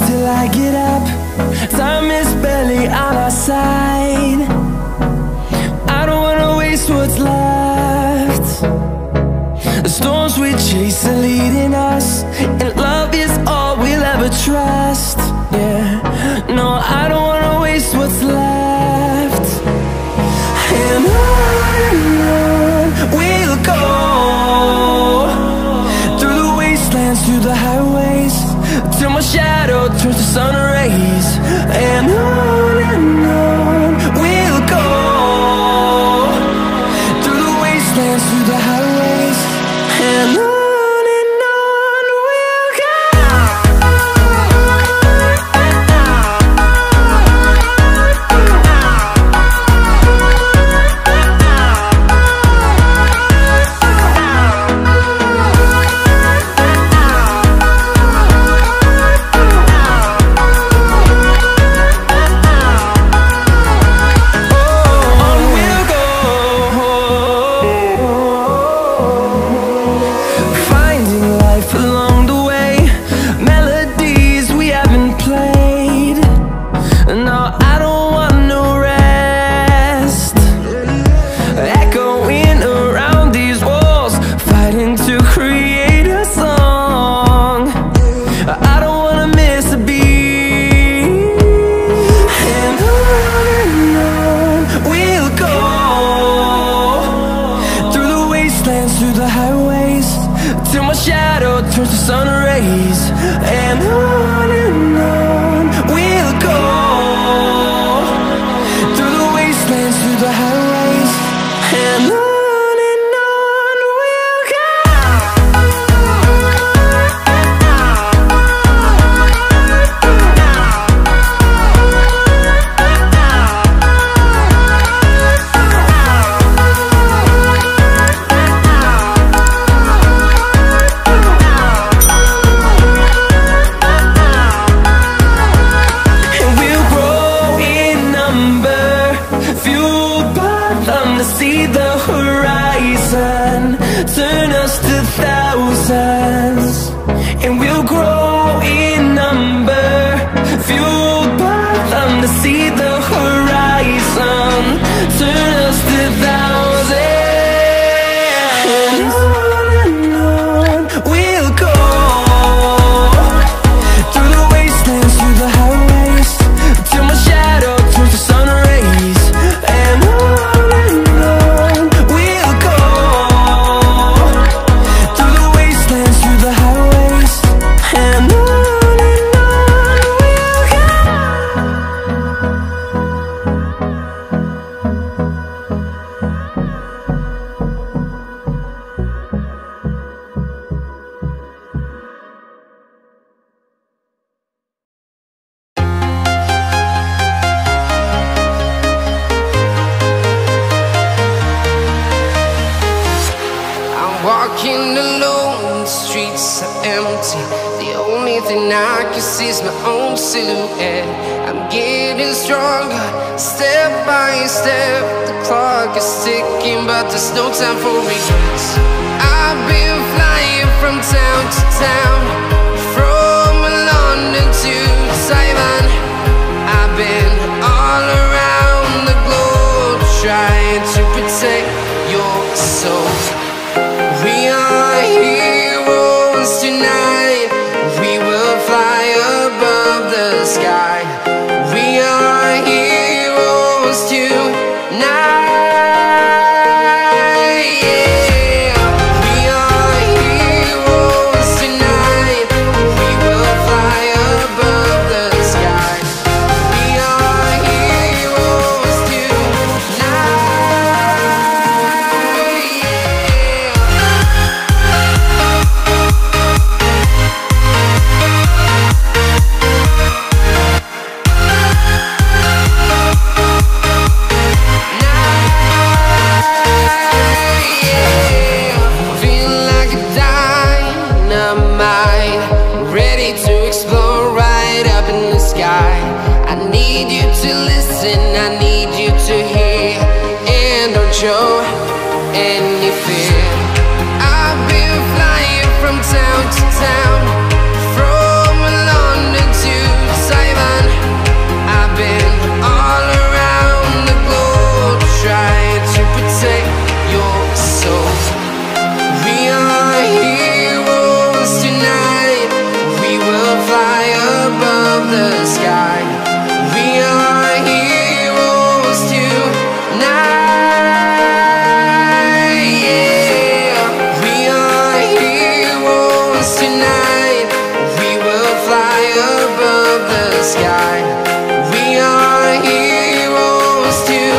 Till I get up, time is barely on our side. I don't wanna waste what's left. The storms we chase are leading us, and love is all we'll ever trust. Yeah, no, I don't wanna waste what's left. And on we'll go, through the wastelands, through the highways, till my shadow turns to sun rays. And on we'll go, through the wastelands, through the highways, and on we'll go. Through the highways, till my shadow turns to sun rays. And on we'll go, through the wastelands, through the highways, and on we'll go. See the horizon turn us to thousands, and we'll grow in number, fueled by them. To see the horizon turn us to thousands, and on we'll go, through the wastelands, through the highways, till my shadow turns to sun rays. And walking alone, the streets are empty. The only thing I can see is my own silhouette. I'm getting stronger, step by step. The clock is ticking, but there's no time for regrets. I've been flying from town to town, from London to Taiwan. I've been all around the globe, trying to protect your soul. We are heroes tonight. We will fly above the sky. We are heroes tonight. Yeah, we are heroes tonight. We will fly above the sky. We are heroes tonight. Feel like a dynamite, ready to explode right up in the sky. I need you to listen, I need you to hear, and don't show any fear. I've been flying from town to town, from London to Taiwan. I've been all around the globe trying to protect your soul. We are heroes tonight. We will fly above the sky. We are heroes tonight. Yeah, we are heroes tonight. We will fly above the sky. We are heroes tonight.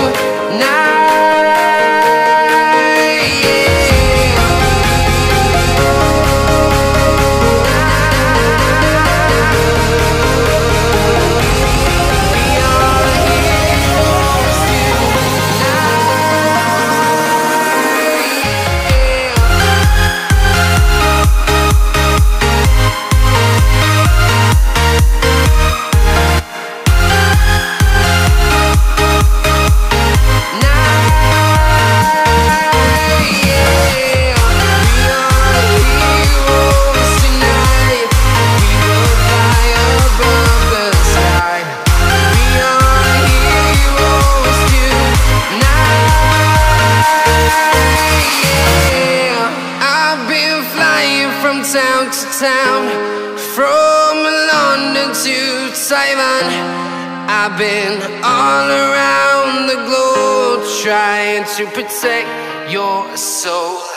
Town to town, from London to Taiwan. I've been all around the globe trying to protect your soul.